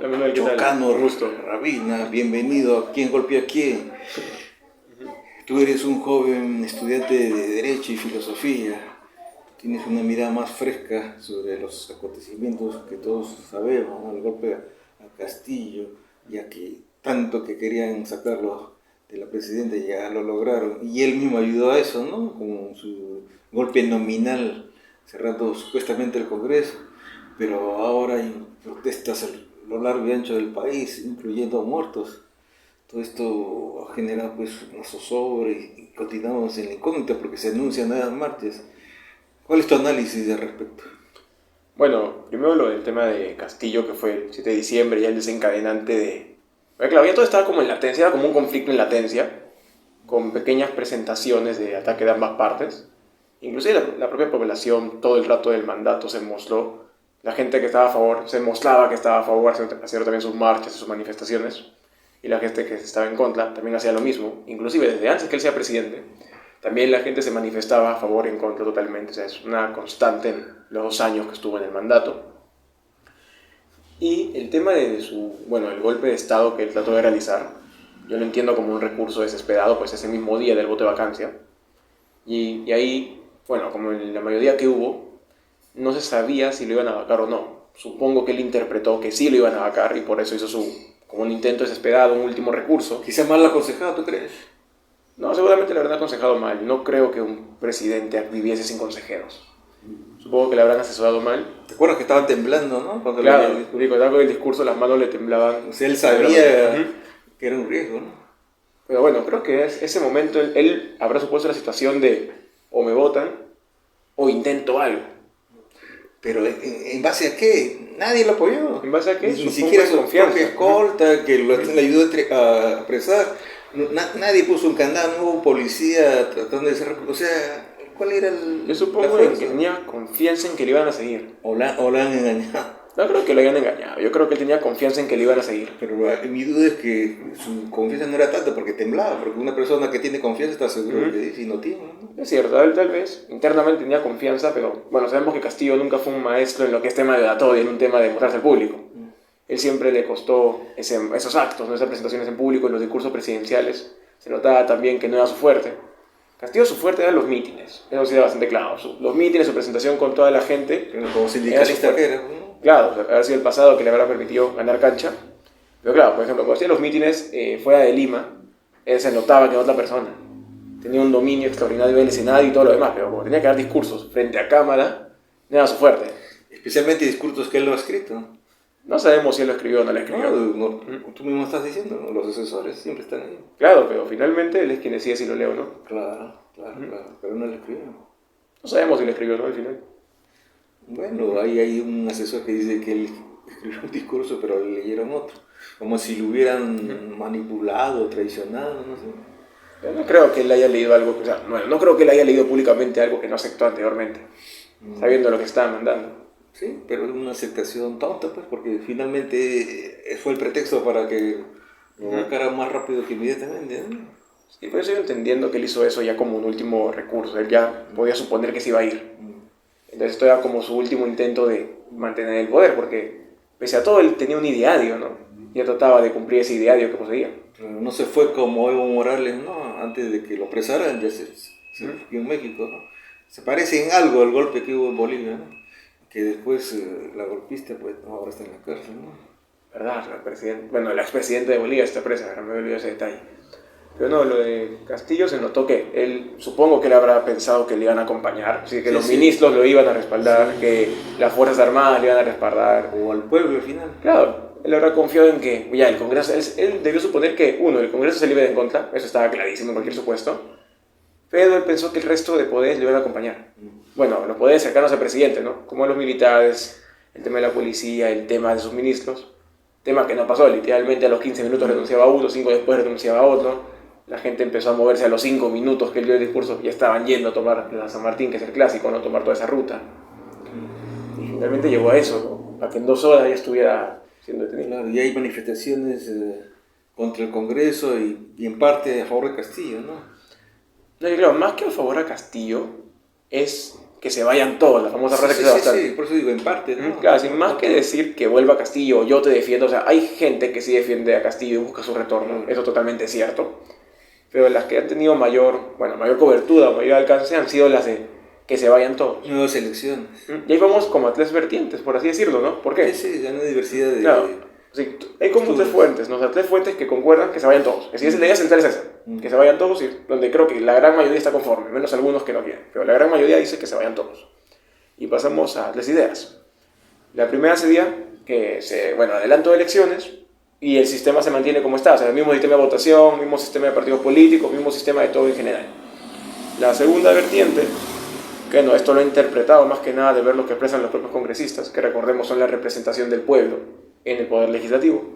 Hola Manuel, ¿qué tal? Chocano Gusto. Rabina, bienvenido a ¿Quién golpea a quién? Tú eres un joven estudiante de Derecho y Filosofía. Tienes una mirada más fresca sobre los acontecimientos que todos sabemos, ¿no? El golpe a Castillo, ya que tanto que querían sacarlo de la presidenta ya lo lograron. Y él mismo ayudó a eso, ¿no? Con su golpe nominal, cerrando supuestamente el Congreso. Pero ahora hay protestas a lo largo y ancho del país, incluyendo muertos. Todo esto ha generado pues una zozobra y continuamos en la incógnita porque se anuncian nuevas marchas. ¿Cuál es tu análisis al respecto? Bueno, primero lo del tema de Castillo, que fue el 7 de diciembre, ya el desencadenante de... Bueno, claro, ya todo estaba como en latencia, era como un conflicto en latencia, con pequeñas presentaciones de ataque de ambas partes. Inclusive la propia población, todo el rato del mandato se mostró, la gente que estaba a favor, se mostraba que estaba a favor, haciendo también sus marchas y sus manifestaciones, y la gente que estaba en contra también hacía lo mismo, inclusive desde antes que él sea presidente. También la gente se manifestaba a favor y en contra totalmente, o sea, es una constante en los 2 años que estuvo en el mandato. Y el tema de el golpe de Estado que él trató de realizar, yo lo entiendo como un recurso desesperado, pues ese mismo día del voto de vacancia. Y ahí, bueno, como en la mayoría que hubo, no se sabía si lo iban a vacar o no. Supongo que él interpretó que sí lo iban a vacar y por eso hizo como un intento desesperado, un último recurso. Quizá mal aconsejado, ¿tú crees? No, seguramente le habrán aconsejado mal. No creo que un presidente viviese sin consejeros. Supongo que le habrán asesorado mal. ¿Te acuerdas que estaba temblando, no? Cuando Claro, le digo, con el discurso las manos le temblaban. o sea, él sabía que era un riesgo, ¿no? Pero bueno, creo que ese momento él habrá supuesto la situación de o me votan o intento algo. Pero ¿en base a qué? Nadie lo apoyó. ¿En base a qué? Ni Supongo siquiera en su confianza. propia escolta, que le ayudó a apresar. Nadie puso un candado, no hubo policía tratando de cerrar. O sea, ¿cuál era Yo la supongo fuerza? que tenía confianza en que le iban a seguir. O la han engañado. No creo que lo hayan engañado. Yo creo que él tenía confianza en que le iban a seguir. Pero mi duda es que su confianza no era tanta porque temblaba. Porque una persona que tiene confianza está seguro de lo que dice y no tiene, ¿no? Es cierto, él tal vez internamente tenía confianza, pero bueno, sabemos que Castillo nunca fue un maestro en lo que es tema de oratoria, en un tema de mostrarse al público. Él siempre le costó esos actos, ¿no? Esas presentaciones en público, en los discursos presidenciales. Se notaba también que no era su fuerte. Castillo su fuerte eran los mítines, eso sí era bastante claro. Los mítines, su presentación con toda la gente. Pero como sindicalista que era, ¿no? Claro, haber sido el pasado que le habrá permitido ganar cancha. Pero claro, por ejemplo, cuando hacía los mítines fuera de Lima, él se notaba que era otra persona. Tenía un dominio extraordinario del escenario y todo lo demás, pero como tenía que dar discursos frente a cámara, no era su fuerte. Especialmente discursos que él no ha escrito. No sabemos si él lo escribió o no lo escribió. Tú mismo estás diciendo, ¿no? Los asesores siempre están ahí. Claro, pero finalmente él es quien decide si lo leo o no. Claro, pero no lo escribió. No sabemos si lo escribió o no al final. Bueno, ahí hay un asesor que dice que él escribió un discurso, pero le leyeron otro. Como si lo hubieran manipulado, traicionado, no sé. Yo no creo que él haya leído algo, o sea, no creo que él haya leído públicamente algo que no aceptó anteriormente, sabiendo lo que estaba mandando. Sí, pero es una aceptación tonta, pues, porque finalmente fue el pretexto para que lo buscara más rápido que inmediatamente, ¿no? Sí, por eso yo entendiendo que él hizo eso ya como un último recurso, él ya podía suponer que se iba a ir. Entonces esto era como su último intento de mantener el poder, porque pese a todo él tenía un ideario, ¿no? Ya trataba de cumplir ese ideario que poseía. Pero no se fue como Evo Morales, ¿no? Antes de que lo apresaran, ya se refugió en México, ¿no? Se parece en algo al golpe que hubo en Bolivia, ¿no? Que después la golpista, pues, ahora está en la cárcel, ¿no? ¿Verdad? El expresidente de Bolivia está presa, ahora me olvidé ese detalle. Pero no, lo de Castillo se notó que él, supongo que él habrá pensado que le iban a acompañar, así que los ministros lo iban a respaldar, que las Fuerzas Armadas le iban a respaldar. O al pueblo al final. Claro, él habrá confiado en que ya el Congreso, él debió suponer que, uno, el Congreso se le iba en contra, eso estaba clarísimo en cualquier supuesto, pero él pensó que el resto de poderes le iban a acompañar. Bueno, los poderes cercanos al presidente, ¿no? Como los militares, el tema de la policía, el tema de sus ministros, tema que no pasó, literalmente a los 15 minutos renunciaba a uno, 5 después renunciaba a otro. La gente empezó a moverse a los 5 minutos que él dio el discurso, ya estaban yendo a tomar la San Martín, que es el clásico, ¿no? Tomar toda esa ruta. Y finalmente llegó a eso, ¿no? A que en 2 horas ya estuviera siendo detenido. Claro, y hay manifestaciones contra el Congreso y en parte a favor de Castillo, ¿no? No, yo creo, más que a favor a Castillo, es que se vayan todos, la famosa frase que se bastante. Sí, por eso digo, en parte, ¿no? Claro, sin más que decir que vuelva Castillo, yo te defiendo, o sea, hay gente que sí defiende a Castillo y busca su retorno, eso totalmente es cierto, pero las que han tenido mayor cobertura, mayor alcance han sido las de que se vayan todos. Nuevas elecciones. Y ahí vamos como a tres vertientes, por así decirlo, ¿no? ¿Por qué? Sí, hay una diversidad de... Claro, sí, hay como tres fuentes, ¿no? O sea, tres fuentes que concuerdan que se vayan todos. Es decir, la idea central es esa, que se vayan todos, y donde creo que la gran mayoría está conforme, menos algunos que no quieren, pero la gran mayoría dice que se vayan todos. Y pasamos a las ideas. La primera sería que adelanto de elecciones y el sistema se mantiene como está, o sea, el mismo sistema de votación, mismo sistema de partidos políticos, mismo sistema de todo en general. La segunda vertiente, que no, esto lo he interpretado más que nada de ver lo que expresan los propios congresistas, que recordemos son la representación del pueblo en el poder legislativo,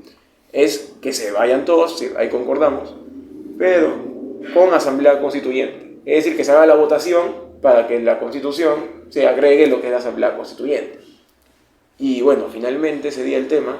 es que se vayan todos, sí, ahí concordamos, pero con asamblea constituyente. Es decir, que se haga la votación para que en la Constitución se agregue lo que es la Asamblea Constituyente. Y bueno, finalmente sería el tema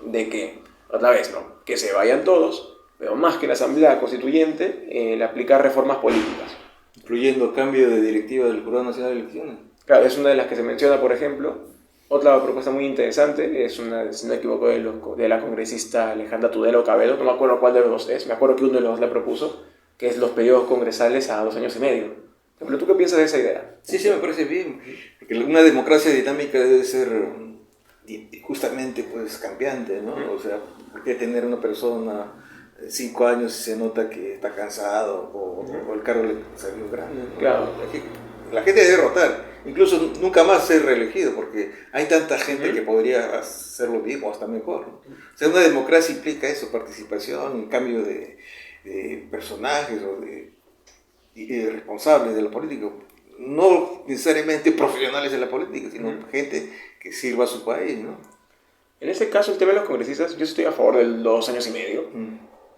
de que, otra vez, ¿no? Que se vayan todos, pero más que la Asamblea Constituyente, el aplicar reformas políticas. Incluyendo cambio de directiva del Jurado Nacional de Elecciones. Claro, es una de las que se menciona, por ejemplo. Otra propuesta muy interesante es una, si no me equivoco, de la congresista Alejandra Tudelo Cabello, no me acuerdo cuál de los dos es, me acuerdo que uno de los dos la propuso, que es los periodos congresales a 2 años y medio. Pero ¿tú qué piensas de esa idea? Sí, me parece bien, porque una democracia dinámica debe ser justamente pues cambiante, ¿no? O sea, ¿por qué tener una persona 5 años y se nota que está cansado o el cargo le salió grande, ¿no? Claro. La gente debe rotar, incluso nunca más ser reelegido, porque hay tanta gente que podría hacerlo bien o hasta mejor, ¿no? O sea, una democracia implica eso, participación, cambio de personajes o de responsables de la política, no necesariamente profesionales de la política, sino gente que sirva a su país, ¿no? En ese caso, el tema de los congresistas, yo estoy a favor de los 2 años y medio,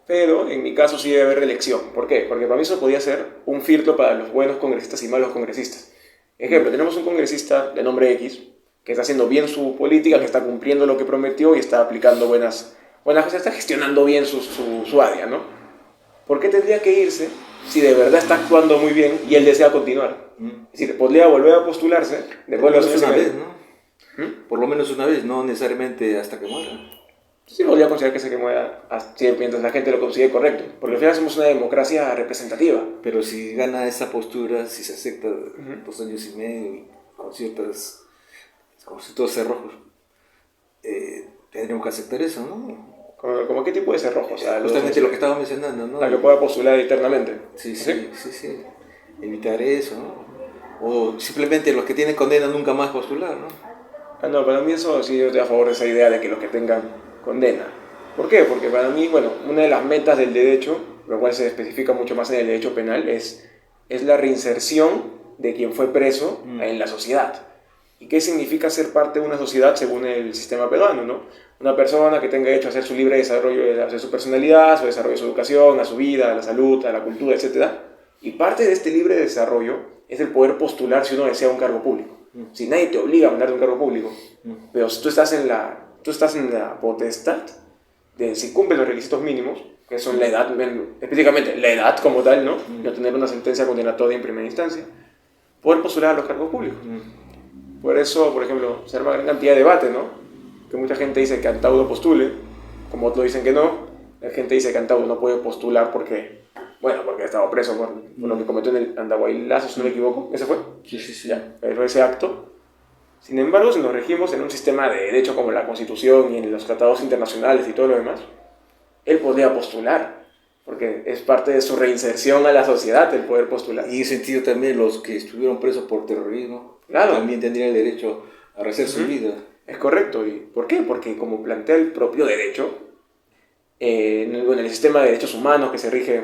pero en mi caso sí debe haber reelección. ¿Por qué? Porque para mí eso podría ser un filtro para los buenos congresistas y malos congresistas. Ejemplo, tenemos un congresista de nombre X que está haciendo bien su política, que está cumpliendo lo que prometió y está aplicando buenas cosas, está gestionando bien su área, ¿no? ¿Por qué tendría que irse si de verdad está actuando muy bien y él desea continuar? Es decir, podría volver a postularse después de los años una vez, ¿no? Por lo menos una vez, no necesariamente hasta que muera. Sí, podría considerar que se muera mientras la gente lo considere correcto, porque al final somos una democracia representativa. Pero si gana esa postura, si se acepta 2 años y medio y con ciertos cerrojos, tendríamos que aceptar eso, ¿no? ¿Como qué tipo de cerrojos? O sea, justamente lo que estaba mencionando, ¿no? Para que pueda postular eternamente. Sí. Evitar eso, ¿no? O simplemente los que tienen condena nunca más postular, ¿no? No, para mí eso sí, yo estoy a favor de esa idea de que los que tengan condena. ¿Por qué? Porque para mí, una de las metas del derecho, lo cual se especifica mucho más en el derecho penal, es la reinserción de quien fue preso en la sociedad. ¿Y qué significa ser parte de una sociedad según el sistema peruano, ¿no? Una persona que tenga derecho a hacer su libre desarrollo de su personalidad, su desarrollo de su educación, a su vida, a la salud, a la cultura, etc. Y parte de este libre desarrollo es el poder postular si uno desea un cargo público. Si nadie te obliga a mandarte un cargo público, pero si tú estás en la potestad de, si cumples los requisitos mínimos, que son la edad, específicamente la edad como tal, ¿no? No tener una sentencia condenatoria en primera instancia, poder postular a los cargos públicos. Por eso, por ejemplo, se arma gran cantidad de debate, ¿no? Que mucha gente dice que Antauro postule, como otros dicen que no. La gente dice que Antauro no puede postular porque ha estado preso por lo que cometió en el Andahuaylazo, si no me equivoco. ¿Ese fue? Sí. Ya, fue ese acto. Sin embargo, si nos regimos en un sistema de derecho como la Constitución y en los tratados internacionales y todo lo demás, él podría postular, porque es parte de su reinserción a la sociedad el poder postular. Y en ese sentido también los que estuvieron presos por terrorismo, claro, también tendrían el derecho a rehacer su vida. Es correcto. ¿Y por qué? Porque como plantea el propio derecho, en el sistema de derechos humanos que se rige,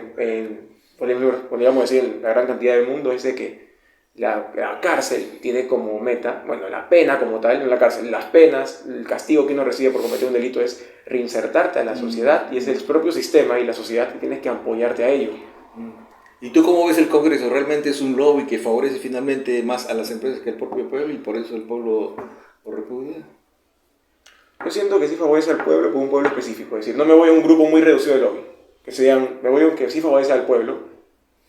podríamos decir, en la gran cantidad del mundo, es de que la cárcel tiene como meta, la pena como tal, no la cárcel, las penas, el castigo que uno recibe por cometer un delito es reinsertarte a la sociedad, y es el propio sistema y la sociedad que tienes que apoyarte a ello. ¿Y tú cómo ves el Congreso? ¿Realmente es un lobby que favorece finalmente más a las empresas que al propio pueblo y por eso el pueblo lo repudia? Yo siento que sí favorece al pueblo por un pueblo específico, es decir, no me voy a un grupo muy reducido de lobby, me voy a un que sí favorece al pueblo,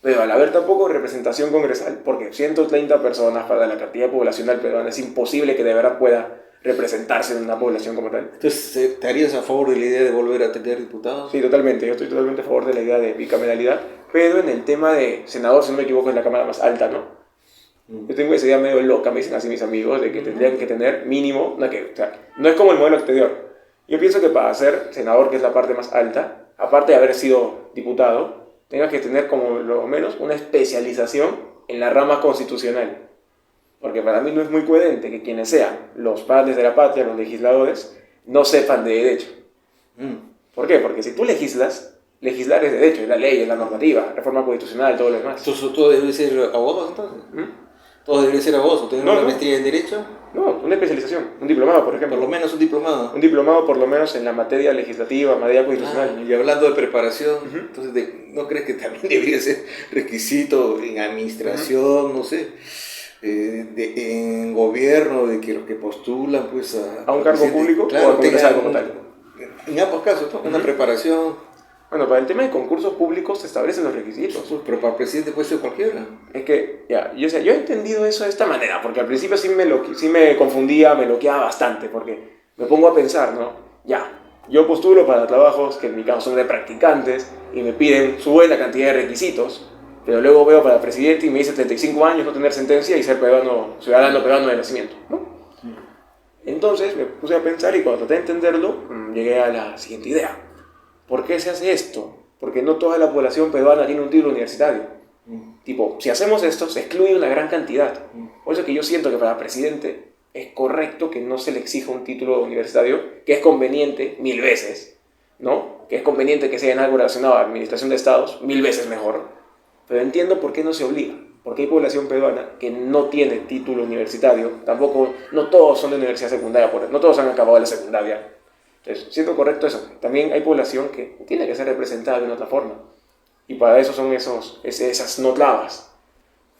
Pero al haber tan poco representación congresal, porque 130 personas para la cantidad poblacional peruana, es imposible que de verdad pueda representarse en una población como tal. Entonces, ¿estarías a favor de la idea de volver a tener diputados? Sí, totalmente. Yo estoy totalmente a favor de la idea de bicameralidad, pero en el tema de senador, si no me equivoco, es la cámara más alta, ¿no? Yo tengo esa idea medio loca, me dicen así mis amigos, de que tendrían que tener mínimo, o sea, no es como el modelo exterior. Yo pienso que para ser senador, que es la parte más alta, aparte de haber sido diputado, tengas que tener como lo menos una especialización en la rama constitucional. Porque para mí no es muy coherente que quienes sean los padres de la patria, los legisladores, no sepan de derecho. ¿Por qué? Porque si tú legislas, legislar es derecho, es la ley, es la normativa, reforma constitucional, todo lo demás. Entonces, ¿todo debe ser abogado entonces? ¿Todo debe ser abogado? ¿Tener una maestría en Derecho? No, una especialización, un diplomado, por ejemplo. Por lo menos un diplomado. Un diplomado, por lo menos, en la materia legislativa, materia constitucional. Y hablando de preparación, entonces, ¿no crees que también debería ser requisito en administración, no sé, en gobierno, de que los que postulan pues a un cargo público claro, o a congresal como tal? En ambos casos, ¿no? Una preparación. Bueno, para el tema de concursos públicos se establecen los requisitos. Pero para presidente puede ser cualquiera. Es que, ya, yo he entendido eso de esta manera, porque al principio sí me confundía, me bloqueaba bastante, porque me pongo a pensar, ¿no? Ya, yo postulo para trabajos que en mi caso son de practicantes y me piden su buena cantidad de requisitos, pero luego veo para presidente y me dice 35 años, no tener sentencia y ser ciudadano peruano de nacimiento, ¿no? Entonces me puse a pensar y cuando traté de entenderlo, llegué a la siguiente idea. ¿Por qué se hace esto? Porque no toda la población peruana tiene un título universitario. Tipo, si hacemos esto, se excluye una gran cantidad. Por eso que yo siento que para presidente es correcto que no se le exija un título universitario, que es conveniente 1000 veces, ¿no? Que es conveniente que sea en algo relacionado a administración de estados, 1000 veces mejor. Pero entiendo por qué no se obliga. Porque hay población peruana que no tiene título universitario, tampoco, no todos son de universidad secundaria, no todos han acabado la secundaria. Entonces, siento correcto eso. También hay población que tiene que ser representada de una otra forma. Y para eso son esas no clavas.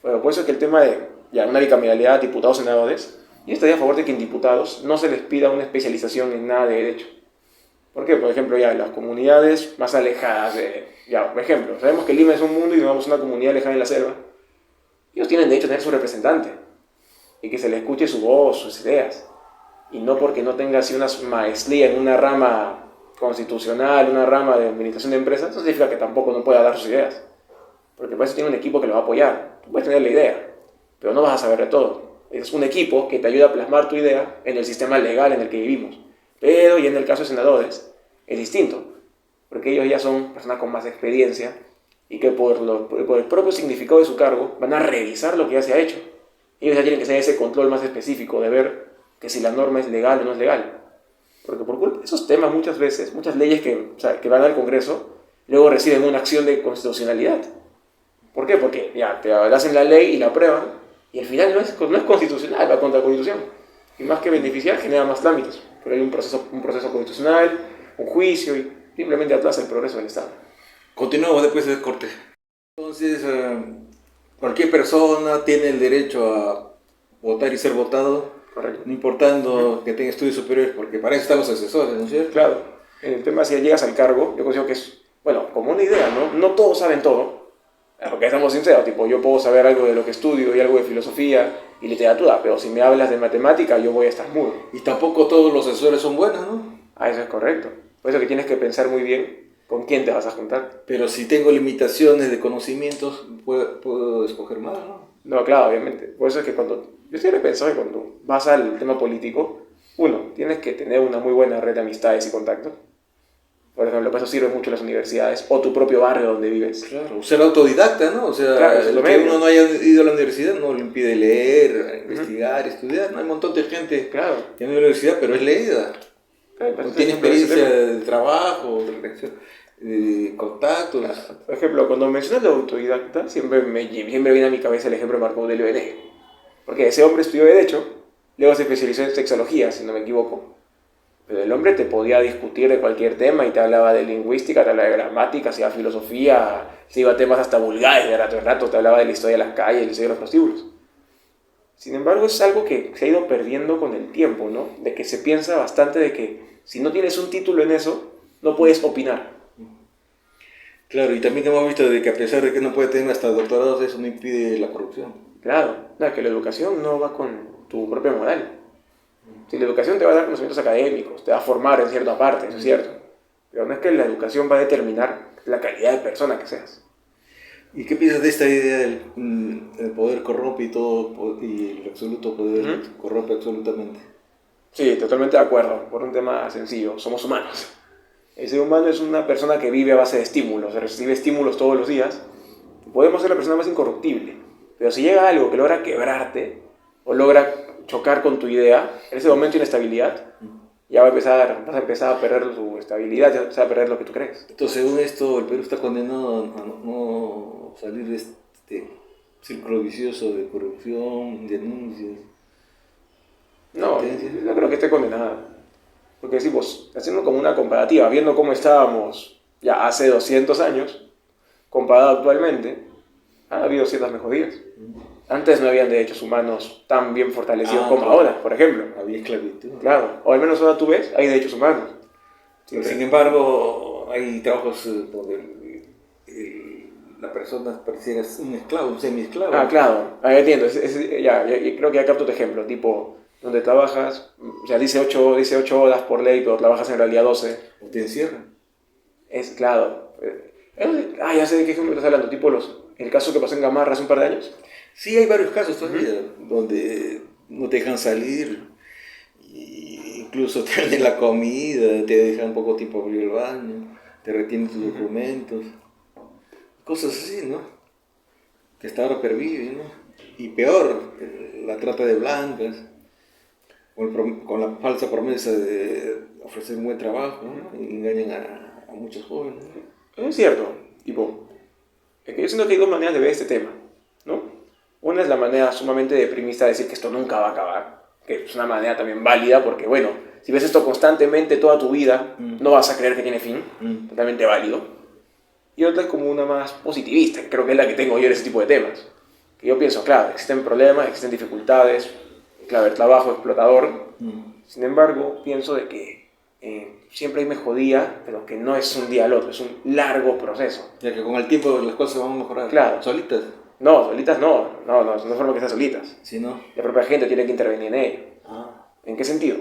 Bueno, por eso es que el tema de una bicameralidad, diputados, senadores, yo estaría a favor de que en diputados no se les pida una especialización en nada de derecho. ¿Por qué? Por ejemplo, las comunidades más alejadas por ejemplo, sabemos que Lima es un mundo y nos vamos a una comunidad alejada en la selva. Ellos tienen derecho a tener su representante y que se le escuche su voz, sus ideas. Y no porque no tenga así una maestría en una rama constitucional, una rama de administración de empresas, eso significa que tampoco no pueda dar sus ideas. Porque por eso tiene un equipo que lo va a apoyar. Tú puedes tener la idea, pero no vas a saber de todo. Es un equipo que te ayuda a plasmar tu idea en el sistema legal en el que vivimos. Pero, y en el caso de senadores, es distinto. Porque ellos ya son personas con más experiencia y que por el propio significado de su cargo van a revisar lo que ya se ha hecho. Ellos ya tienen que hacer ese control más específico de ver que si la norma es legal o no es legal. Porque por culpa de esos temas muchas veces, muchas leyes que van al Congreso, luego reciben una acción de constitucionalidad. ¿Por qué? Porque te hacen la ley y la aprueban, y al final no es constitucional, va contra la Constitución. Y más que beneficiar, genera más trámites. Pero hay un proceso constitucional, un juicio, y simplemente atrasa el progreso del Estado. Continuamos después del corte. Entonces, cualquier persona tiene el derecho a votar y ser votado. Correcto. No importando que tenga estudios superiores, porque para eso están los asesores, ¿no es cierto? Claro. En el tema, si llegas al cargo, yo considero que es, como una idea, ¿no? No todos saben todo, porque estamos sinceros, tipo, yo puedo saber algo de lo que estudio y algo de filosofía y literatura, pero si me hablas de matemática, yo voy a estar mudo. Y tampoco todos los asesores son buenos, ¿no? Eso es correcto. Por eso que tienes que pensar muy bien con quién te vas a juntar. Pero si tengo limitaciones de conocimientos, puedo escoger más, ¿no? No, claro, obviamente. Por eso es que yo siempre he pensado que cuando vas al tema político, tienes que tener una muy buena red de amistades y contactos. Por ejemplo, para eso sirven mucho las universidades o tu propio barrio donde vives. Claro, ser autodidacta, ¿no? O sea, claro, que uno no haya ido a la universidad no le impide leer, investigar, estudiar. No hay un montón de gente que no ha ido a la universidad, pero es leída. Claro, tiene experiencia de trabajo, de contactos. Por ejemplo, cuando mencionas de autodidacta, siempre viene a mi cabeza el ejemplo de Marco Aurelio Bené. Porque ese hombre estudió Derecho, luego se especializó en sexología, si no me equivoco. Pero el hombre te podía discutir de cualquier tema y te hablaba de lingüística, te hablaba de gramática, se iba a filosofía, se iba a temas hasta vulgares, de rato en rato te hablaba de la historia de las calles, de la historia de los prostíbulos. Sin embargo, es algo que se ha ido perdiendo con el tiempo, ¿no? De que se piensa bastante de que si no tienes un título en eso, no puedes opinar. Claro, y también hemos visto de que a pesar de que no puede tener hasta doctorados, eso no impide la corrupción. Claro, no, que la educación no va con tu propia moral. Si la educación te va a dar conocimientos académicos, te va a formar en cierta parte, eso es cierto. Pero no es que la educación va a determinar la calidad de persona que seas. ¿Y qué piensas de esta idea del el poder corrompe y todo, y el absoluto poder corrompe absolutamente? Sí, totalmente de acuerdo, por un tema sencillo, somos humanos. El ser humano es una persona que vive a base de estímulos, recibe estímulos todos los días. Podemos ser la persona más incorruptible, pero si llega algo que logra quebrarte o logra chocar con tu idea, en ese momento de inestabilidad, ya vas a empezar a perder su estabilidad, ya vas a empezar a perder lo que tú crees. Entonces, según esto, el Perú está condenado a no salir de este círculo vicioso de corrupción, denuncias, No, sentencias. no creo que esté condenada. Porque decimos, haciendo como una comparativa, viendo cómo estábamos ya hace 200 años, comparado actualmente, ha habido ciertas mejorías. Antes no habían derechos humanos tan bien fortalecidos como Claro. ahora, por ejemplo. Había esclavitud. Claro, o al menos ahora tú ves, hay derechos humanos. Pero, sin embargo, hay trabajos donde la persona pareciera un esclavo, un semi-esclavo. Ah, claro, ahí entiendo. Ya, creo que ya capto tu ejemplo, tipo, donde trabajas, o sea, dice 8 horas por ley, pero trabajas en realidad 12. O te encierran. Es claro. Ya sé de qué ejemplo estás hablando, tipo el caso que pasó en Gamarra hace un par de años. Sí, hay varios casos todavía donde no te dejan salir, y incluso te dan la comida, te dejan poco tiempo abrir el baño, te retienen tus documentos, cosas así, ¿no? Que hasta ahora perviven, ¿no? Y peor, la trata de blancas, con la falsa promesa de ofrecer un buen trabajo, ¿no? Y engañan a muchos jóvenes, ¿no? Es cierto, tipo, es que yo siento que hay dos maneras de ver este tema, ¿no? Una es la manera sumamente deprimista de decir que esto nunca va a acabar, que es una manera también válida porque, bueno, si ves esto constantemente toda tu vida, no vas a creer que tiene fin, totalmente válido. Y otra es como una más positivista, que creo que es la que tengo yo en ese tipo de temas. Que yo pienso, claro, existen problemas, existen dificultades, claro, el trabajo explotador. Sin embargo, pienso de que siempre hay mejoría, pero que no es un día al otro, es un largo proceso. Ya que con el tiempo las cosas van a mejorar. Claro. Solitas. No, solitas no forma que sean solitas. Si no. La propia gente tiene que intervenir en ello. Ah. ¿En qué sentido?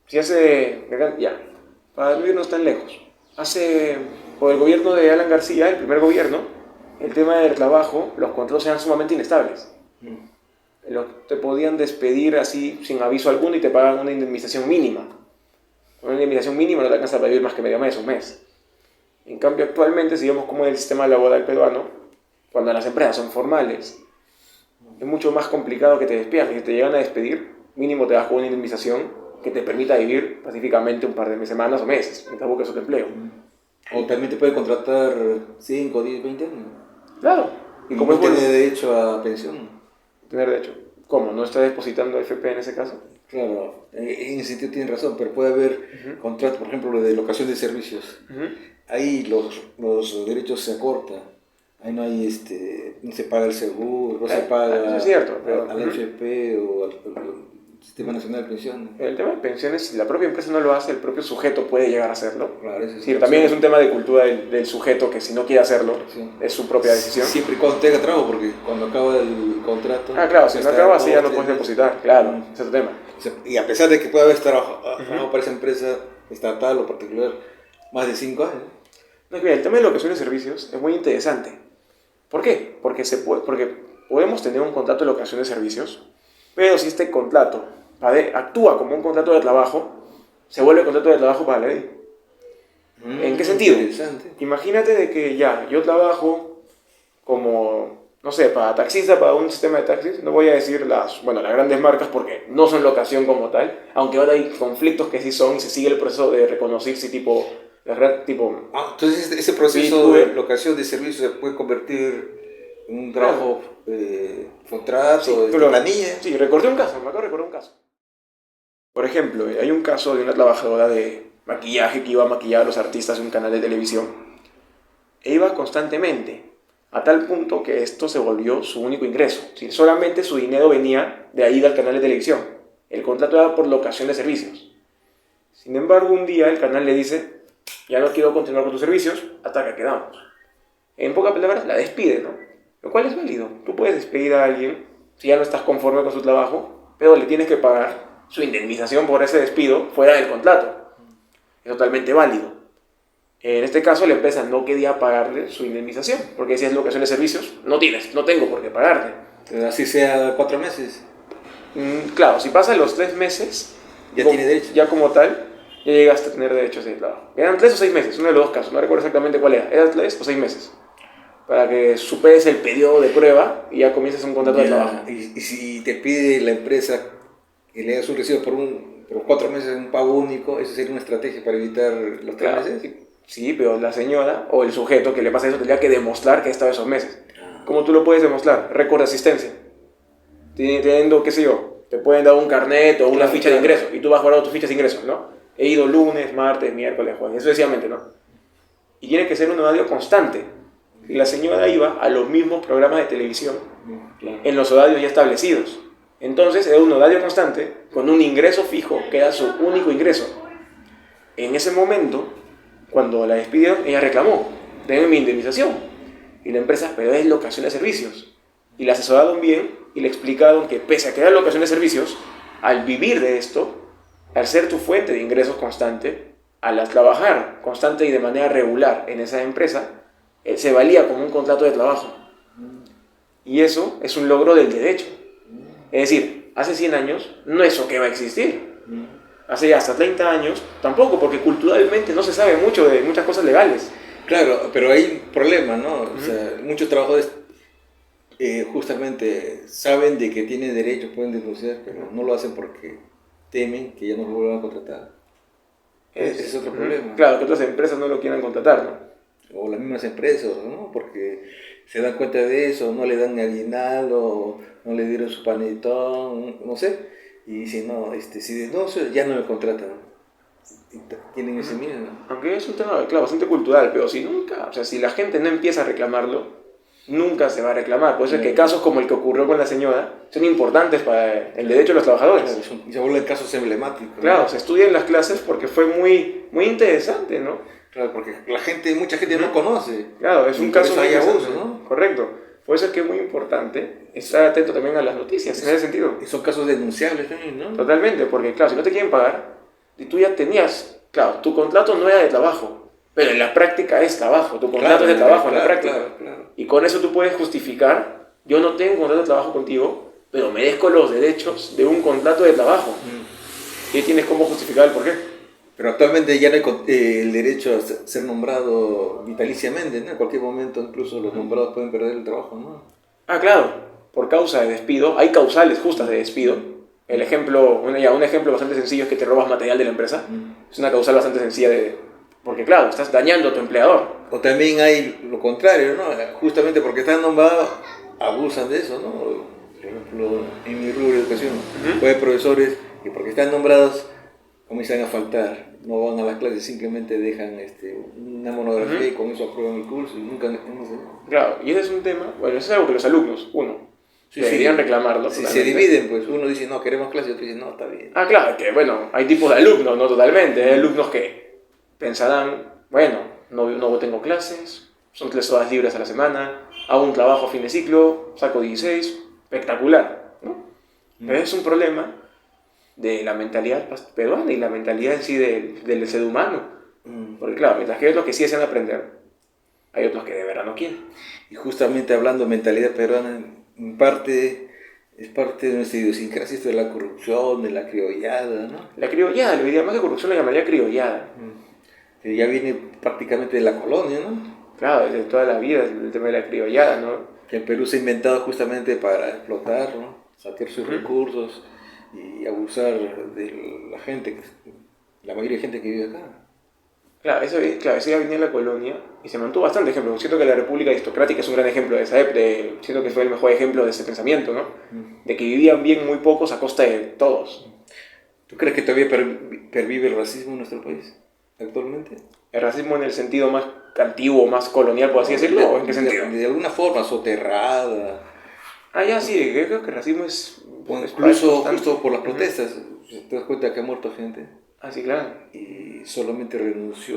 Si hace, ya, para no irnos tan lejos, por el gobierno de Alan García, el primer gobierno, el tema del trabajo, los contratos eran sumamente inestables. Te podían despedir así sin aviso alguno y te pagan una indemnización mínima. Una indemnización mínima no te alcanza para vivir más que medio mes, un mes. En cambio, actualmente, si vemos cómo es el sistema laboral peruano, cuando las empresas son formales, es mucho más complicado que te despidan. Y si te llegan a despedir, mínimo te das con una indemnización que te permita vivir pacíficamente un par de semanas o meses, mientras busques otro empleo. O también te puede contratar 5, 10, 20 años. Claro. Y como tiene derecho a pensión. Tener derecho. ¿Cómo? ¿No está depositando FP en ese caso? Claro, en ese sentido tienes razón, pero puede haber contratos, por ejemplo, de locación de servicios. Ahí los derechos se acortan. Ahí no hay no se paga el seguro, no se paga eso es cierto, pero, al FP o al Sistema Nacional de Pensiones. El tema de pensiones, si la propia empresa no lo hace, el propio sujeto puede llegar a hacerlo. Claro, eso sí, también es un tema de cultura del sujeto que si no quiere hacerlo, es su propia decisión. Siempre y cuando tenga trabajo, porque cuando acaba el contrato... claro, si no acaba así ya no puedes depositar, claro, ese es el tema. Y a pesar de que pueda haber trabajo para esa empresa estatal o particular más de 5 años. No, el tema de locación de servicios es muy interesante. ¿Por qué? Porque podemos tener un contrato de locación de servicios, pero si este contrato actúa como un contrato de trabajo, se vuelve contrato de trabajo para la ley. ¿En qué sentido? Imagínate de que yo trabajo como, no sé, para taxista, para un sistema de taxis, no voy a decir las grandes marcas porque no son locación como tal, aunque ahora hay conflictos que sí son y se sigue el proceso de reconocer si tipo... entonces ese proceso de locación de servicios se puede convertir en un trabajo, contrato, de planilla. Sí, me acabo de recordar un caso. Por ejemplo, hay un caso de una trabajadora de maquillaje que iba a maquillar a los artistas de un canal de televisión. E iba constantemente, a tal punto que esto se volvió su único ingreso. Sí, solamente su dinero venía de ahí del canal de televisión. El contrato era por locación de servicios. Sin embargo, un día el canal le dice: ya no quiero continuar con tus servicios, hasta que quedamos. En pocas palabras, la despide, ¿no? Lo cual es válido. Tú puedes despedir a alguien si ya no estás conforme con su trabajo, pero le tienes que pagar su indemnización por ese despido fuera del contrato. Es totalmente válido. En este caso, la empresa no quería pagarle su indemnización, porque decía es locación de servicios, no tengo por qué pagarte. Así sea 4 meses. Claro, si pasan los 3 meses, Ya tiene derecho. ya como tal, ya llegaste a tener derechos de trabajo. Eran 3 o 6 meses, uno de los dos casos, no recuerdo exactamente cuál era. Eran 3 o 6 meses. Para que superes el periodo de prueba y ya comiences un contrato de trabajo. Y si te pide la empresa que le hagas un recibo por 4 meses un pago único, ¿eso sería una estrategia para evitar los 3 meses? Sí, pero la señora o el sujeto que le pasa eso tendría que demostrar que ha estado esos meses. ¿Cómo tú lo puedes demostrar? Récord de asistencia. Teniendo, qué sé yo, te pueden dar un carnet o una ficha de ingreso y tú vas guardando tus fichas de ingreso, ¿no? He ido lunes, martes, miércoles, jueves, sucesivamente, ¿no? Y tiene que ser un horario constante. Y la señora iba a los mismos programas de televisión en los horarios ya establecidos. Entonces era un horario constante con un ingreso fijo que era su único ingreso. En ese momento, cuando la despidieron, ella reclamó, denme mi indemnización. Y la empresa, pero es locación de servicios. Y la asesoraron bien y le explicaron que pese a que era locación de servicios, al vivir de esto, al ser tu fuente de ingresos constante, al trabajar constante y de manera regular en esa empresa, se valía como un contrato de trabajo. Y eso es un logro del derecho. Es decir, hace 100 años no eso que va a existir. Hace ya hasta 30 años tampoco, porque culturalmente no se sabe mucho de muchas cosas legales. Claro, pero hay un problema, ¿no? O sea, muchos trabajadores justamente saben de que tienen derecho, pueden denunciar, pero no lo hacen porque temen que ya no lo vuelvan a contratar. Ese es otro problema. Claro, que otras empresas no lo quieran contratar, ¿no? O las mismas empresas, ¿no? Porque se dan cuenta de eso, no le dan ni aguinaldo, no le dieron su panetón, no sé, y dicen, no, si denuncio ya no me contratan. Tienen ese miedo, ¿no? Aunque es un tema, claro, bastante cultural, pero si nunca, o sea, si la gente no empieza a reclamarlo, nunca se va a reclamar. Por eso es que casos como el que ocurrió con la señora son importantes para el derecho de los trabajadores. Claro, y se vuelven casos emblemáticos. Claro, ¿no? se estudia en las clases porque fue muy, muy interesante, ¿no? Claro, porque mucha gente no conoce. Claro, es un caso muy abuso, ¿no? Correcto. Por eso es que es muy importante estar atento también a las noticias, en ese sentido. Y son casos denunciables también, ¿no? Totalmente, porque claro, si no te quieren pagar, y tú ya tenías, claro, tu contrato no era de trabajo, pero en la práctica es trabajo, tu contrato es de trabajo en la práctica. Claro. Y con eso tú puedes justificar, yo no tengo un contrato de trabajo contigo, pero merezco los derechos de un contrato de trabajo. Y tienes cómo justificar el porqué. Pero actualmente ya no hay el derecho a ser nombrado vitaliciamente, ¿no? En cualquier momento incluso los nombrados pueden perder el trabajo, ¿no? Ah, claro, por causa de despido, hay causales justas de despido. Un ejemplo bastante sencillo es que te robas material de la empresa. Es una causal bastante sencilla porque claro, estás dañando a tu empleador. O también hay lo contrario, ¿no? Justamente porque están nombrados, abusan de eso, ¿no? Por ejemplo, en mi rubro de educación, hay profesores que porque están nombrados comienzan a faltar, no van a las clases, simplemente dejan una monografía y con eso aprueban el curso y nunca. Claro, y ese es un tema, bueno, eso es algo que los alumnos, deberían reclamarlo. Si se dividen, pues uno dice, no, queremos clases, y otro dice, no, está bien. Ah, claro, que bueno, hay tipos de alumnos, no totalmente. Hay alumnos que pensarán, bueno, no tengo clases, son 3 horas libres a la semana, hago un trabajo a fin de ciclo, saco 16, espectacular, ¿no? Pero es un problema de la mentalidad peruana y la mentalidad en sí del ser humano. Porque claro, mientras que hay otros que sí desean aprender, hay otros que de verdad no quieren. Y justamente hablando de mentalidad peruana, en parte es parte de nuestra idiosincrasia esto de la corrupción, de la criollada, ¿no? La criollada, le diría más que corrupción, la llamaría criollada. Que ya viene prácticamente de la colonia, ¿no? Claro, desde toda la vida, el tema de la criollada, ¿no? Que el Perú se ha inventado justamente para explotar, ¿no? Saquear sus recursos y abusar de la gente, la mayoría de gente que vive acá. Claro, eso ya venía en la colonia y se mantuvo bastante ejemplo. Siento que la República Aristocrática es un gran ejemplo de esa época, siento que fue el mejor ejemplo de ese pensamiento, ¿no? De que vivían bien muy pocos a costa de todos. ¿Tú crees que todavía pervive el racismo en nuestro país actualmente? ¿El racismo en el sentido más antiguo, más colonial, por así decirlo? ¿O en qué sentido? De alguna forma, soterrada. Ah, ya sí, creo que el racismo es... Incluso justo por las protestas, te das cuenta que ha muerto gente. Ah, sí, claro. Y solamente renunció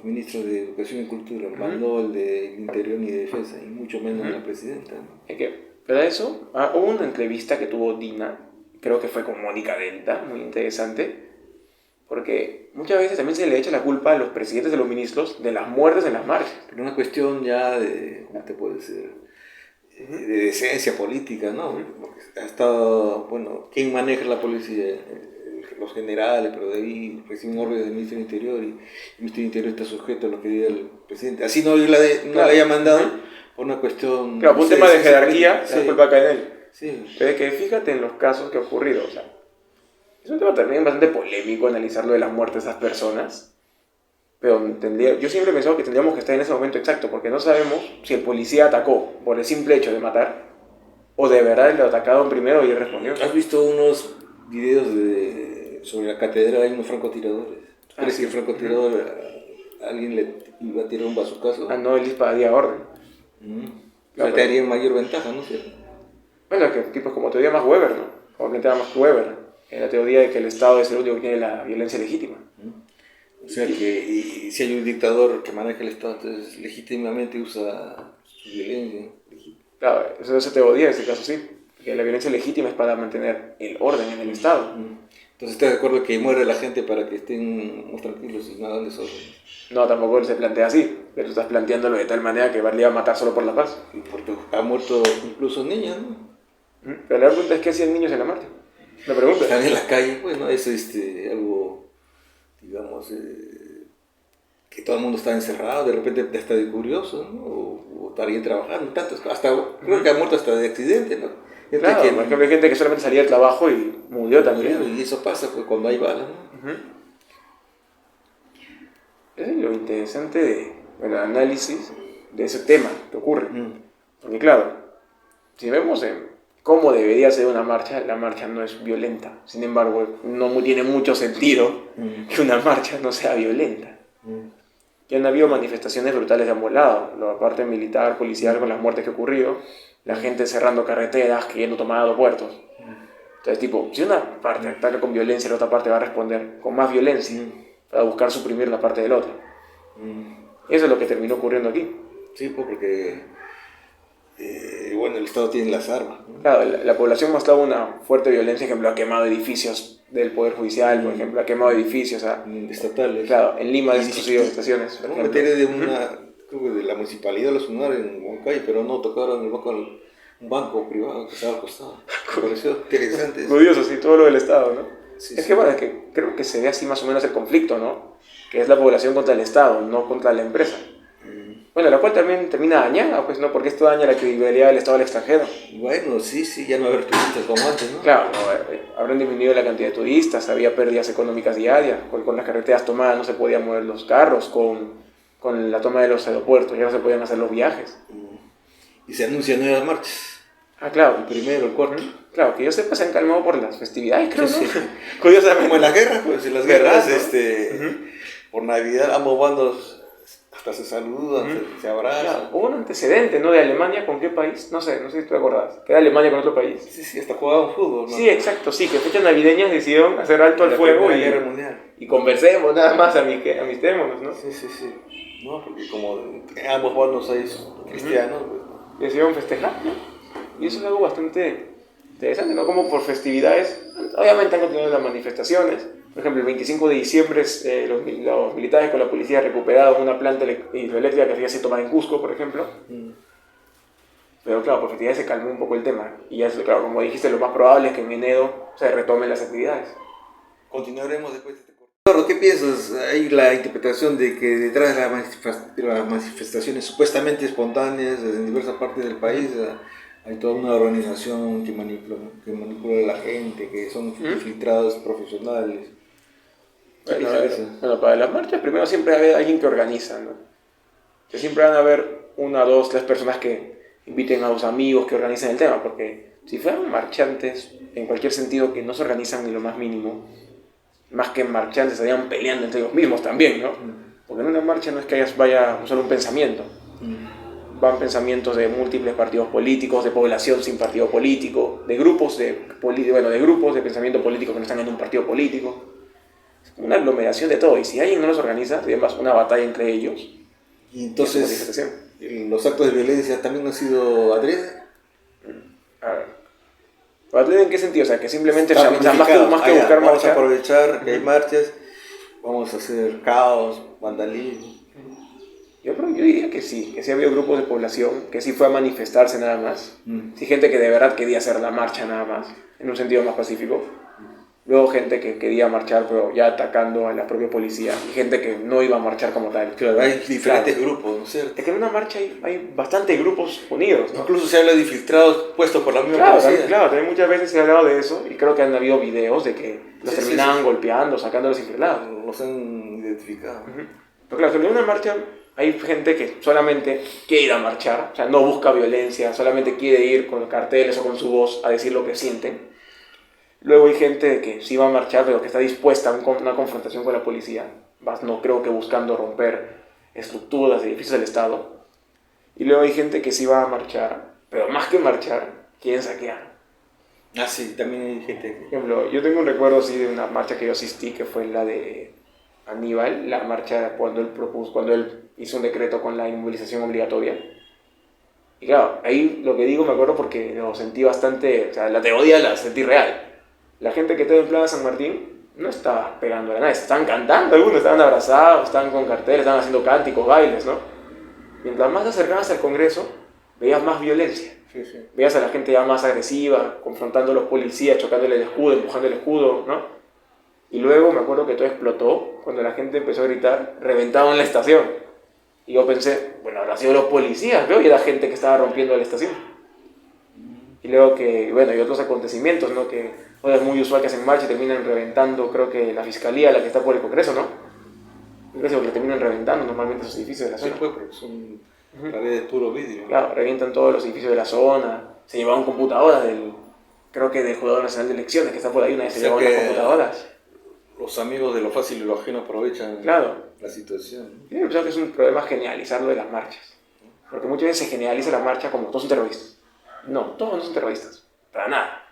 los ministros de Educación y Cultura, más no el de Interior ni de Defensa, y mucho menos la presidenta, ¿no? Es que, pero eso, hubo una entrevista que tuvo Dina, creo que fue con Mónica Delta, muy interesante, porque muchas veces también se le echa la culpa a los presidentes de los ministros de las muertes en las marchas. Pero una cuestión ya de, ¿cómo te puede decir? De decencia política, ¿no? Porque ha estado, bueno, ¿quién maneja la policía? Los generales, pero de ahí reciben órdenes del Ministerio del Interior y el Ministerio del Interior está sujeto a lo que diga el presidente. Así no la haya mandado por una cuestión... Claro, por un tema de jerarquía, la culpa cae en él. Sí. Pero es que fíjate en los casos que ha ocurrido, o sea, es un tema también bastante polémico analizar lo de la muerte de esas personas, pero yo siempre he pensado que tendríamos que estar en ese momento exacto, porque no sabemos si el policía atacó por el simple hecho de matar, o de verdad lo atacaron primero y él respondió. ¿Has visto unos videos sobre la catedral? Hay unos francotiradores. Parece que el francotirador a alguien le iba a tirar un bazucazo. No, él dispararía orden. O sea, te haría mayor ventaja, ¿no? Bueno, que tipos como teoría Max Weber, ¿no? Como planteaba Max Weber, la teoría de que el Estado es el único que tiene la violencia legítima. O sea que y si hay un dictador que maneja el Estado, entonces legítimamente usa su violencia. Claro, eso es teoría en este caso sí, que la violencia legítima es para mantener el orden en el Estado. Entonces, ¿estás de acuerdo que muere la gente para que estén más tranquilos y no hagan desorden? No, tampoco él se plantea así, pero tú estás planteándolo de tal manera que valía matar solo por la paz. Y porque ha muerto incluso niños, ¿no? Pero la pregunta es, ¿qué hacían niños en la marcha? La pregunta. Están en la calle, bueno, eso es algo, digamos, que todo el mundo está encerrado, de repente está de curioso, ¿no? O estaría trabajando, tantas cosas, creo que ha muerto hasta de accidente, ¿no? Claro, por ejemplo, hay gente que solamente salía del trabajo y murió también. Y eso pasa pues, cuando hay balas, ¿no? Eso es lo interesante del análisis de ese tema que ocurre. Porque claro, si vemos cómo debería ser una marcha, la marcha no es violenta. Sin embargo, no tiene mucho sentido que una marcha no sea violenta. Ya han habido manifestaciones brutales de ambos lados, la parte militar, policial, con las muertes que ha ocurrido, la gente cerrando carreteras, queriendo tomar aeropuertos. Entonces, tipo, si una parte ataca con violencia, la otra parte va a responder con más violencia para buscar suprimir la parte del otro. Eso es lo que terminó ocurriendo aquí. Sí, porque bueno, el Estado tiene las armas, ¿no? Claro, la población mostraba una fuerte violencia, por ejemplo, ha quemado edificios del Poder Judicial, por ejemplo, ha quemado edificios estatales. Claro, en Lima ha destruido estaciones. Por ejemplo, de creo que de la municipalidad de los Sunar en Huancayo, pero no tocaron un banco privado que estaba al costado. Me pareció interesante. Curioso, sí, todo lo del Estado, ¿no? Sí, es que bueno, es que creo que se ve así más o menos el conflicto, ¿no? Que es la población contra el Estado, no contra la empresa. Bueno, la cual también termina dañada, pues, ¿no? Porque esto daña la credibilidad del Estado al extranjero. Bueno, sí, ya no va a haber turistas como antes, ¿no? Claro, habrán disminuido la cantidad de turistas, había pérdidas económicas diarias, con las carreteras tomadas no se podían mover los carros, con la toma de los aeropuertos ya no se podían hacer los viajes. Y se anuncian nuevas marchas. Claro. El primero, el cuarto. Claro, que yo sepa se han calmado por las festividades, creo, sí, ¿no? Sí. Curiosamente. Como en las guerras, pues, en las guerras, ¿no? Por Navidad ambos bandos hasta se saludan, se abrazan. Claro, hubo un antecedente, ¿no? De Alemania, ¿con qué país? No sé si te acordás. ¿Que era Alemania con otro país? Sí, hasta jugaban fútbol, ¿no? Sí, exacto, sí, que fechas navideñas decidieron hacer alto al fuego Guerra Mundial. Y conversemos, nada más, amistémonos, ¿no? Sí. No, porque como ambos bandos hay cristianos, pues, decidieron festejar, ¿no? Y eso es algo bastante interesante, ¿no? Como por festividades, obviamente han continuado las manifestaciones. Por ejemplo, el 25 de diciembre los militares con la policía recuperaron una planta hidroeléctrica que había sido tomada en Cusco, por ejemplo. Pero claro, por festividades se calmó un poco el tema. Y ya, claro, como dijiste, lo más probable es que en enero se retomen las actividades. Continuaremos después de este corte. Eduardo, ¿qué piensas? Hay la interpretación de que detrás de las manifestaciones supuestamente espontáneas en diversas partes del país hay toda una organización que manipula a la gente, que son infiltrados profesionales. Bueno, para las marchas primero siempre va a haber alguien que organiza, ¿no? Que siempre van a haber 1, 2, 3 personas que inviten a sus amigos que organicen el tema, porque si fueran marchantes, en cualquier sentido que no se organizan ni lo más mínimo, más que marchantes estarían peleando entre ellos mismos también, ¿no? Porque en una marcha no es que vaya solo un pensamiento, van pensamientos de múltiples partidos políticos, de población sin partido político, de grupos de pensamiento político que no están en un partido político. una aglomeración de todo. Y si alguien no los organiza, sería más una batalla entre ellos. Y entonces, los actos de violencia también han sido adrede. A ver. ¿Adrede en qué sentido? O sea, que simplemente, Está más que buscar vamos a marcha. aprovechar que hay marchas, vamos a hacer caos, vandalismo. Yo diría que sí había grupos de población que sí fue a manifestarse nada más. Sí, gente que de verdad quería hacer la marcha nada más, en un sentido más pacífico. Luego gente que quería marchar pero ya atacando a la propia policía. Y gente que no iba a marchar como tal. Claro, hay diferentes grupos, ¿no es cierto? Es que en una marcha hay bastantes grupos unidos, ¿no? Incluso se habla de infiltrados puestos por la misma policía. Claro, también muchas veces se ha hablado de eso y creo que han habido videos de que los terminaban golpeando, sacando a los infiltrados. Los han identificado. Pero claro, en una marcha hay gente que solamente quiere ir a marchar, o sea, no busca violencia, solamente quiere ir con carteles o con su voz a decir lo que sienten. Luego hay gente que sí va a marchar, pero que está dispuesta a una confrontación con la policía, más no creo que buscando romper estructuras, edificios del Estado. Y luego hay gente que sí va a marchar, pero más que marchar, quieren saquear. Ah, sí, también hay gente. Por ejemplo, yo tengo un recuerdo así de una marcha que yo asistí, que fue la de Aníbal, la marcha cuando él hizo un decreto con la inmovilización obligatoria. Y claro, ahí lo que digo me acuerdo porque lo sentí bastante, o sea, la teoría la sentí real. La gente que estaba en Plaza San Martín no estaba pegando a nadie, estaban cantando, algunos estaban abrazados, estaban con carteles, estaban haciendo cánticos, bailes, ¿no? Mientras más te acercabas al Congreso, veías más violencia. Sí, sí. Veías a la gente ya más agresiva, confrontando a los policías, chocándole el escudo, empujando el escudo, ¿no? Y luego me acuerdo que todo explotó cuando la gente empezó a gritar, reventaron la estación. Y yo pensé, bueno, habrá sido los policías, ¿no? Y era gente que estaba rompiendo la estación. Y luego que, bueno, y otros acontecimientos, ¿no? Que hoy es muy usual que hacen marcha y terminan reventando, creo que la fiscalía, la que está por el Congreso, ¿no? Yo creo que terminan reventando normalmente esos edificios de la zona. Sí, pues, porque son paredes de puro vidrio. Claro, revientan todos los edificios de la zona, se llevaban computadoras creo que del Jurado Nacional de Elecciones, que está por ahí, una vez se llevaban las computadoras. Los amigos de lo fácil y lo ajeno aprovechan la situación. Yo creo que es un problema generalizar lo de las marchas. Porque muchas veces se generaliza la marcha como todos son terroristas. No, todos no son terroristas, para nada.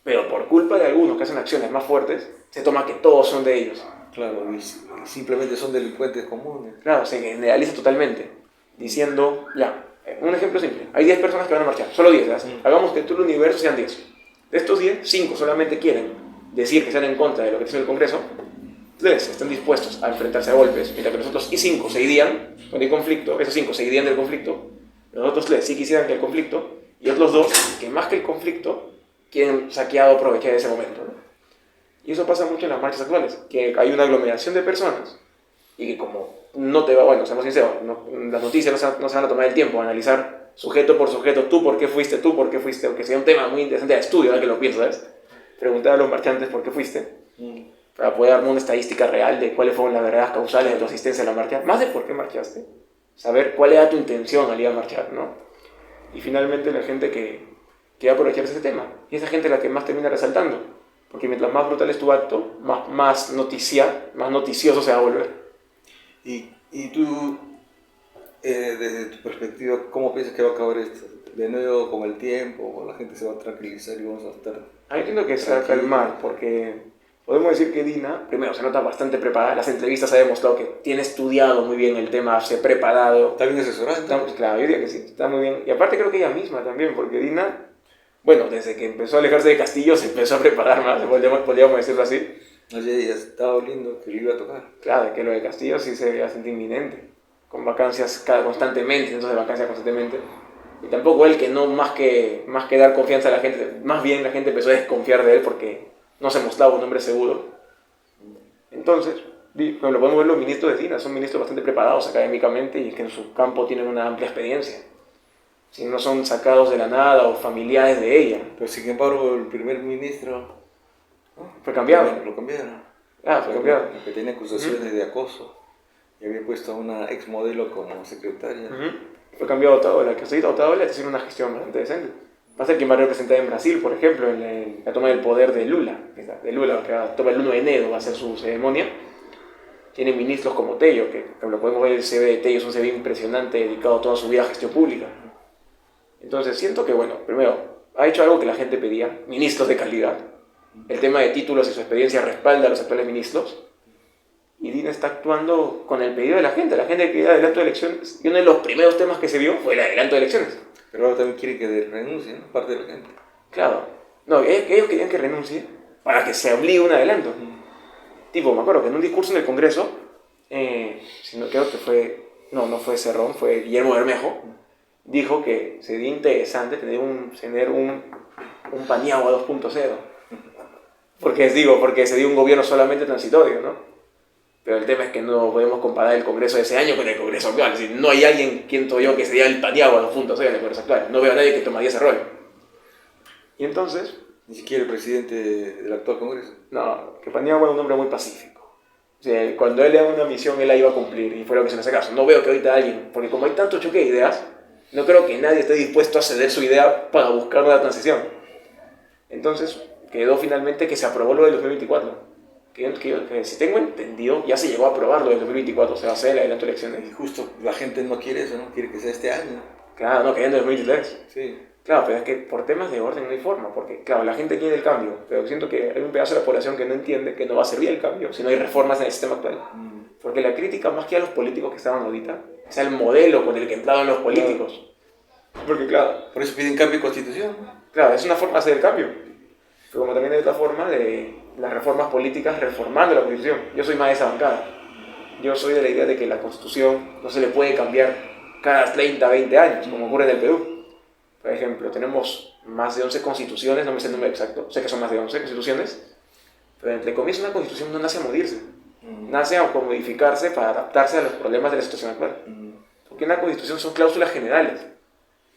Pero por culpa de algunos que hacen acciones más fuertes, se toma que todos son de ellos. Claro, y simplemente son delincuentes comunes. Claro, se generaliza totalmente, diciendo, ya, un ejemplo simple, hay 10 personas que van a marchar, solo 10, hagamos que todo el universo sean 10. De estos 10, 5 solamente quieren decir que están en contra de lo que dice el Congreso, 3 están dispuestos a enfrentarse a golpes, mientras que los otros 5 se irían con el conflicto, esos 5 se irían del conflicto, los otros 3 sí quisieran que el conflicto, y otros 2, que más que el conflicto, quieren saquear o aprovechar ese momento, ¿no? Y eso pasa mucho en las marchas actuales, que hay una aglomeración de personas, y que como no te va, bueno, seamos sinceros, las noticias no se van a tomar el tiempo a analizar sujeto por sujeto, tú por qué fuiste, aunque sea un tema muy interesante de estudio, ahora que lo pienso, ¿sabes? Preguntar a los marchantes por qué fuiste, para poder darme una estadística real de cuáles fueron las verdaderas causales de tu asistencia a la marcha, más de por qué marchaste, saber cuál era tu intención al ir a marchar, ¿no? Y finalmente la gente que va a aprovechar ese tema, y esa gente es la que más termina resaltando, porque mientras más brutal es tu acto, más noticioso se va a volver. Y tú, desde tu perspectiva, ¿cómo piensas que va a acabar esto? ¿De nuevo con el tiempo? ¿La gente se va a tranquilizar y vamos a estar...? Yo entiendo que se va a calmar, porque podemos decir que Dina, primero, se nota bastante preparada. Las entrevistas ha demostrado que tiene estudiado muy bien el tema, se ha preparado. ¿Está bien asesorada? Claro, yo diría que sí, está muy bien. Y aparte creo que ella misma también, porque Dina, bueno, desde que empezó a alejarse de Castillo, se empezó a preparar más, podríamos decirlo así. Oye, ya estaba oliendo que le iba a tocar. Claro, que lo de Castillo sí se veía bastante inminente, con vacancias constantemente, entonces vacancias constantemente. Y tampoco él, que no más que dar confianza a la gente, más bien la gente empezó a desconfiar de él porque no se mostraba un hombre seguro. Entonces, lo podemos ver los ministros de Dina, son ministros bastante preparados académicamente y que en su campo tienen una amplia experiencia. Si no son sacados de la nada o familiares de ella. Pero sin embargo, el primer ministro... Fue cambiado. Lo cambiaron. Fue cambiado. Que tenía acusaciones de acoso y había puesto a una ex modelo como secretaria. Fue cambiado a Otaola, que ahorita Otaola está haciendo una gestión bastante decente. Va a ser quien va a representar en Brasil, por ejemplo, en la toma del poder de Lula. Que toma el 1 de enero, va a ser su ceremonia. Tiene ministros como Tello, que lo podemos ver, el CV de Tello es un CV impresionante, dedicado toda su vida a gestión pública. Entonces siento que, bueno, primero, ha hecho algo que la gente pedía, ministros de calidad. El tema de títulos y su experiencia respalda a los actuales ministros. y Dina está actuando con el pedido de la gente quería adelanto de elecciones, y uno de los primeros temas que se vio fue el adelanto de elecciones. Pero ahora también quiere que renuncie, ¿no? Parte de la gente. Claro, no, ellos querían que renuncie para que se obligue un adelanto. Tipo, me acuerdo que en un discurso en el Congreso, creo que fue, no fue Cerrón, fue Guillermo Bermejo, dijo que sería interesante tener un Paniagua 2.0. Porque se dio un gobierno solamente transitorio, ¿no? Pero el tema es que no podemos comparar el Congreso de ese año con el Congreso actual. Es decir, no hay alguien, quiento yo, que sería el Paniagua 2.0 en el Congreso actual. No veo a nadie que tomaría ese rol. Y entonces... Ni siquiera el presidente del actual Congreso. No, que Paniagua era un hombre muy pacífico. O sea, cuando él le da una misión, él la iba a cumplir, y fue lo que se le hace caso. No veo que ahorita alguien, porque como hay tanto choque de ideas, no creo que nadie esté dispuesto a ceder su idea para buscar la transición. Entonces, quedó finalmente que se aprobó lo del 2024. Que si tengo entendido, ya se llegó a aprobar lo del 2024, se va a hacer el adelanto de elecciones. Y justo la gente no quiere eso, ¿no? Quiere que sea este año. Claro, no, que en el 2023. Sí. Claro, pero es que por temas de orden no hay forma, porque claro, la gente quiere el cambio, pero siento que hay un pedazo de la población que no entiende que no va a servir el cambio si no hay reformas en el sistema actual. Porque la crítica, más que a los políticos que estaban ahorita, es al modelo con el que entraron los políticos. Porque claro... Por eso piden cambio de constitución. Claro, es una forma de hacer el cambio. Pero como también hay otra forma de las reformas políticas reformando la Constitución. Yo soy más de esa bancada. Yo soy de la idea de que la Constitución no se le puede cambiar cada 30, 20 años, como ocurre en el Perú. Por ejemplo, tenemos más de 11 constituciones, no me sé el número exacto, sé que son más de 11 constituciones, pero entre comillas una constitución no nace a morirse, nace a modificarse para adaptarse a los problemas de la situación actual. Porque una constitución son cláusulas generales.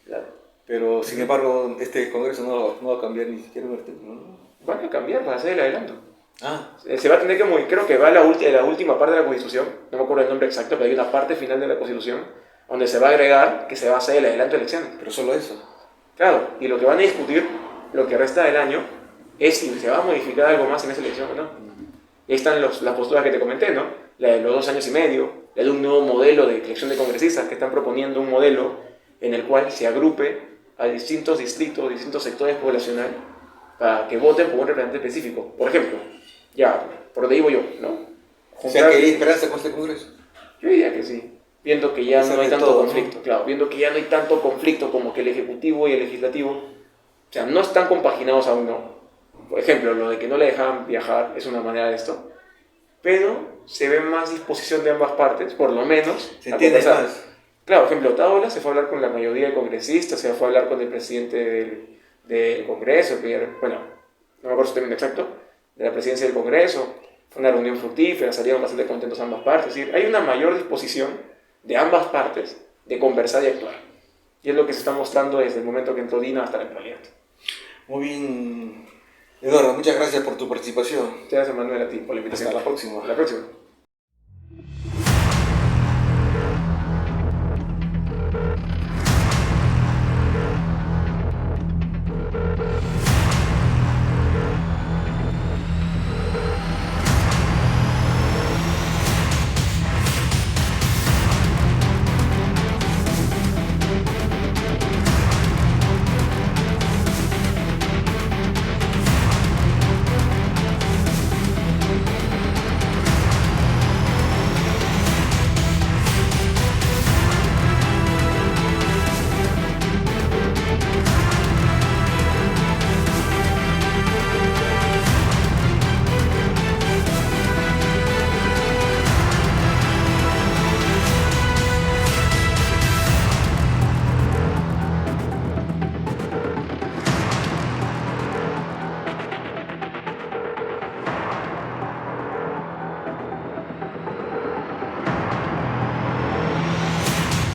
¿Verdad? Pero, sin embargo, este Congreso no va a cambiar ni siquiera un artículo, ¿no? Van a cambiar para hacer el adelanto. Ah. Se va a tener que modificar, creo que va la última parte de la Constitución, no me acuerdo el nombre exacto, pero hay una parte final de la Constitución donde se va a agregar que se va a hacer el adelanto de elecciones. Pero solo eso. Claro, y lo que van a discutir, lo que resta del año, es si se va a modificar algo más en esa elección o no. Y ahí están las posturas que te comenté, ¿no? La de los 2 años y medio, la de un nuevo modelo de elección de congresistas, que están proponiendo un modelo en el cual se agrupe a distintos distritos, distintos sectores poblacionales, para que voten por un representante específico. Por ejemplo, ya, por donde vivo yo, ¿no? O sea, que hay esperanza con este Congreso. Yo diría que sí. Viendo que ya no hay tanto conflicto, ¿no? Claro, viendo que ya no hay tanto conflicto como que el Ejecutivo y el Legislativo, o sea, no están compaginados aún, no. Por ejemplo, lo de que no le dejaban viajar es una manera de esto, pero se ve más disposición de ambas partes, por lo menos. Se entiende más. Claro, por ejemplo, Otáola se fue a hablar con la mayoría de congresistas, se fue a hablar con el presidente del Congreso, bueno, no me acuerdo su término exacto, de la presidencia del Congreso. Fue una reunión fructífera, salieron bastante contentos ambas partes, es decir, hay una mayor disposición de ambas partes de conversar y actuar. Y es lo que se está mostrando desde el momento que entró Dina hasta la actualidad. Muy bien, Eduardo, muchas gracias por tu participación. Muchas gracias, Manuel, a ti por la invitación. Hasta la próxima. Hasta la próxima.